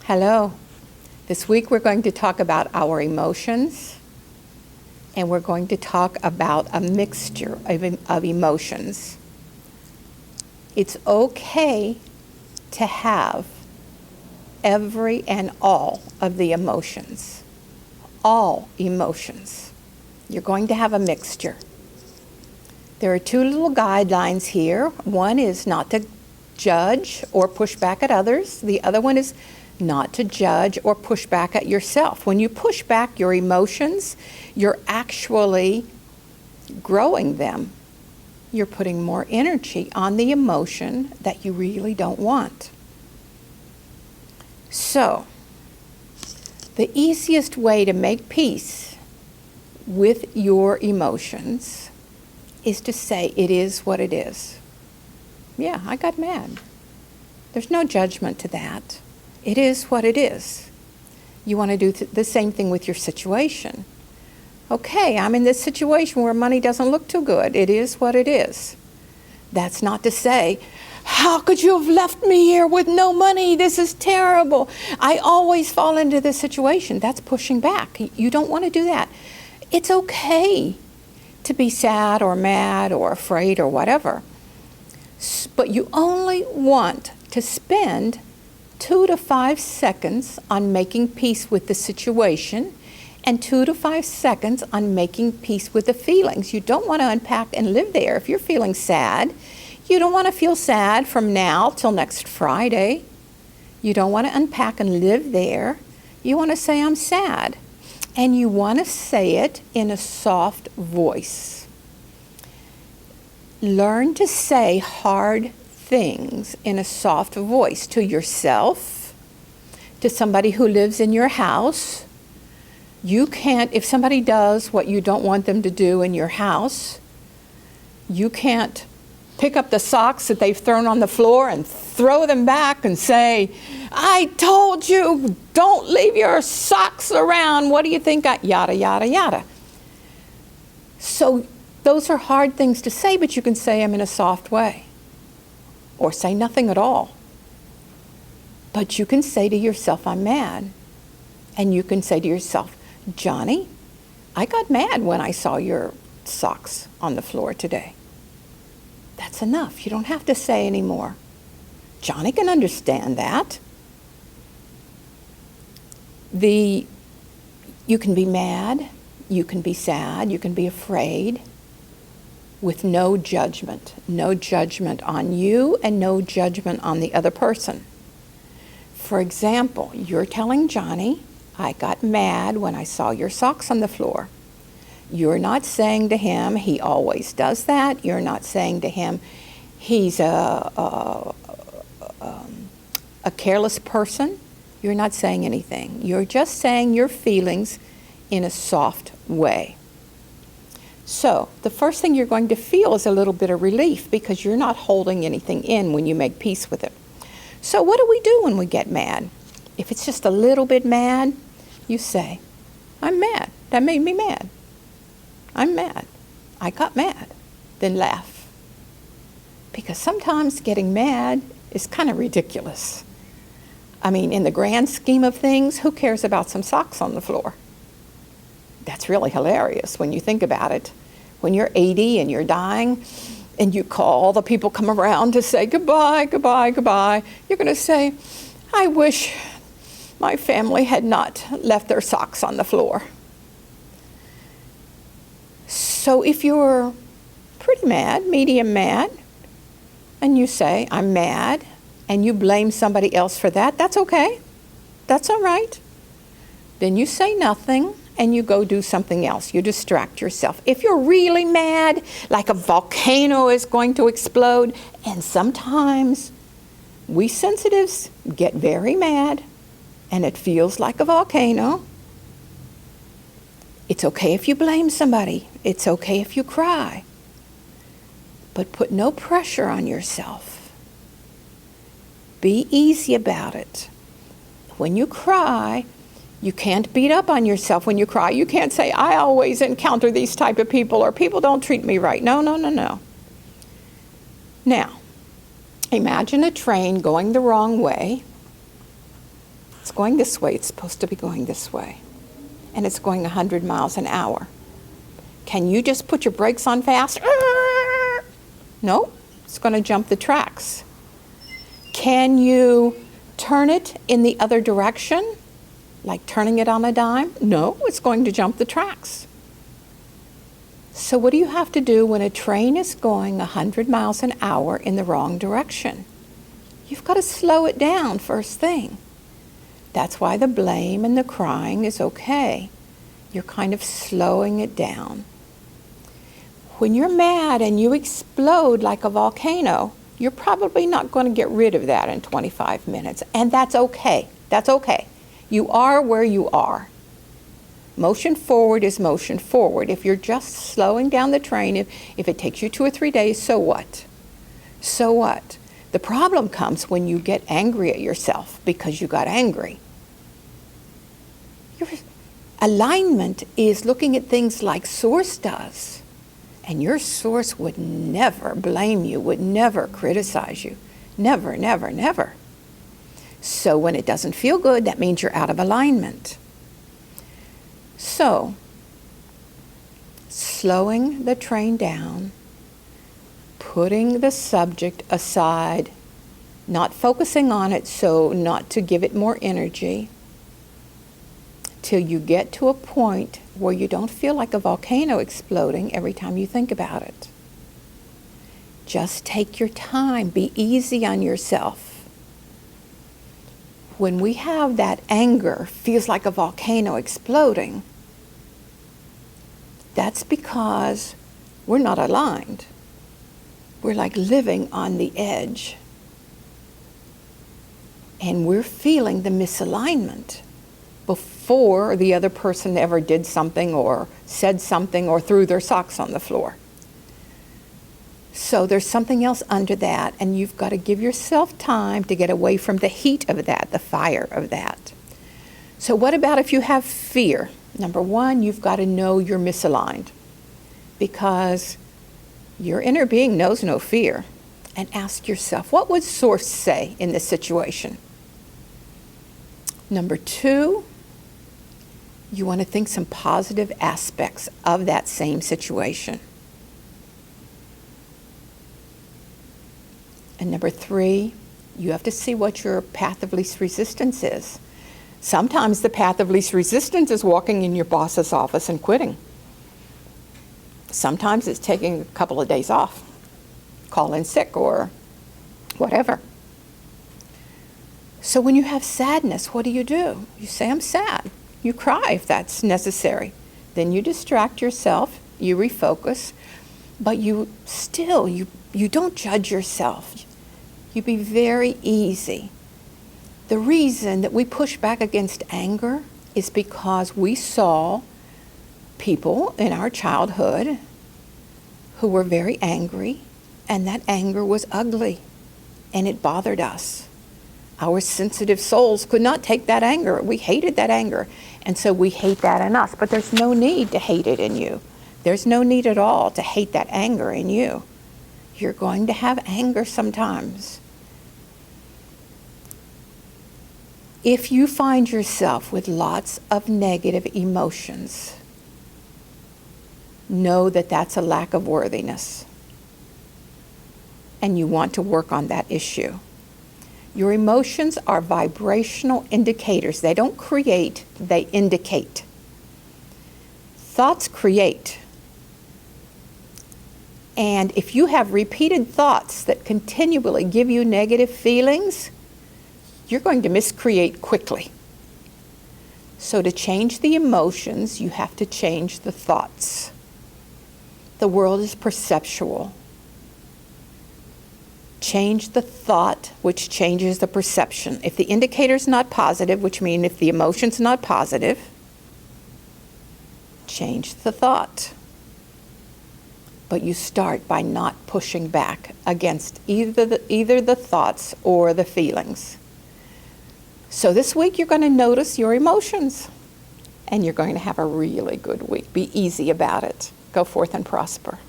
Hello. This week we're going to talk about our emotions, and we're going to talk about a mixture of emotions. It's okay to have every and all of the emotions. All emotions. You're going to have a mixture. There are two little guidelines here. One is not to judge or push back at others. The other one is not to judge or push back at yourself. When you push back your emotions, you're actually growing them. You're putting more energy on the emotion that you really don't want. So, the easiest way to make peace with your emotions is to say it is what it is. Yeah, I got mad. There's no judgment to that. It is what it is. You want to do the same thing with your situation. Okay, I'm in this situation where money doesn't look too good. It is what it is. That's not to say, how could you have left me here with no money? This is terrible. I always fall into this situation. That's pushing back. You don't want to do that. It's okay to be sad or mad or afraid or whatever. But you only want to spend 2 to 5 seconds on making peace with the situation and 2 to 5 seconds on making peace with the feelings. You don't want to unpack and live there. If you're feeling sad, you don't want to feel sad from now till next Friday. You don't want to unpack and live there. You want to say, I'm sad. And you want to say it in a soft voice. Learn to say hard things in a soft voice to yourself, to somebody who lives in your house. You can't, if somebody does what you don't want them to do in your house, you can't pick up the socks that they've thrown on the floor and throw them back and say, I told you, don't leave your socks around. What do you think? Yada, yada, yada. So those are hard things to say, but you can say them in a soft way. Or say nothing at all. But you can say to yourself, I'm mad. And you can say to yourself, Johnny, I got mad when I saw your socks on the floor today. That's enough. You don't have to say any more. Johnny can understand that. You can be mad, you can be sad, you can be afraid, with no judgment on you and no judgment on the other person. For example, you're telling Johnny, I got mad when I saw your socks on the floor. You're not saying to him, he always does that. You're not saying to him, he's a careless person. You're not saying anything. You're just saying your feelings in a soft way. So the first thing you're going to feel is a little bit of relief because you're not holding anything in when you make peace with it. So what do we do when we get mad? If it's just a little bit mad, you say, I'm mad. That made me mad. I'm mad. I got mad. Then laugh. Because sometimes getting mad is kind of ridiculous. I mean, in the grand scheme of things, who cares about some socks on the floor? That's really hilarious when you think about it. When you're 80 and you're dying and you call, all the people come around to say goodbye, goodbye, goodbye. You're going to say, I wish my family had not left their socks on the floor. So if you're pretty mad, medium mad, and you say, I'm mad, and you blame somebody else for that, that's okay. That's all right. Then you say nothing and you go do something else. You distract yourself. If you're really mad, like a volcano is going to explode, and sometimes we sensitives get very mad and it feels like a volcano. It's okay if you blame somebody. It's okay if you cry. But put no pressure on yourself. Be easy about it. When you cry, you can't beat up on yourself when you cry. You can't say, I always encounter these type of people, or people don't treat me right. No, no, no, no. Now, imagine a train going the wrong way, It's going this way. It's supposed to be going this way. And it's going 100 miles an hour. Can you just put your brakes on fast? No, it's going to jump the tracks. Can you turn it in the other direction, like turning it on a dime? No, it's going to jump the tracks. So what do you have to do when a train is going 100 miles an hour in the wrong direction? You've got to slow it down first thing. That's why the blame and the crying is okay. You're kind of slowing it down. When you're mad and you explode like a volcano, you're probably not going to get rid of that in 25 minutes. And that's okay. That's okay. You are where you are. Motion forward is motion forward. If you're just slowing down the train, if it takes you 2 or 3 days, so what? So what? The problem comes when you get angry at yourself because you got angry. Your alignment is looking at things like Source does. And your Source would never blame you, would never criticize you. Never, never, never. So when it doesn't feel good, that means you're out of alignment. So, slowing the train down, putting the subject aside, not focusing on it so not to give it more energy, till you get to a point where you don't feel like a volcano exploding every time you think about it. Just take your time. Be easy on yourself. When we have that anger, feels like a volcano exploding, that's because we're not aligned. We're like living on the edge. And we're feeling the misalignment before the other person ever did something or said something or threw their socks on the floor. So there's something else under that, and you've got to give yourself time to get away from the heat of that, the fire of that. So what about if you have fear? Number one, you've got to know you're misaligned, because your inner being knows no fear. And ask yourself, what would Source say in this situation? Number two, you want to think some positive aspects of that same situation. And number three, you have to see what your path of least resistance is. Sometimes the path of least resistance is walking in your boss's office and quitting. Sometimes it's taking a couple of days off, call in sick or whatever. So when you have sadness, what do? You say, I'm sad. You cry if that's necessary. Then you distract yourself, you refocus, but you don't judge yourself. You be very easy. The reason that we push back against anger is because we saw people in our childhood who were very angry, and that anger was ugly, and it bothered us. Our sensitive souls could not take that anger. We hated that anger, and so we hate that in us. But there's no need to hate it in you. There's no need at all to hate that anger in you. You're going to have anger sometimes. If you find yourself with lots of negative emotions, know that that's a lack of worthiness. And you want to work on that issue. Your emotions are vibrational indicators. They don't create, they indicate. Thoughts create. And if you have repeated thoughts that continually give you negative feelings, you're going to miscreate quickly. So to change the emotions, you have to change the thoughts. The world is perceptual. Change the thought, which changes the perception. If the indicator's not positive, which means if the emotion's not positive, change the thought. But you start by not pushing back against either the thoughts or the feelings. So this week you're going to notice your emotions, and you're going to have a really good week. Be easy about it. Go forth and prosper.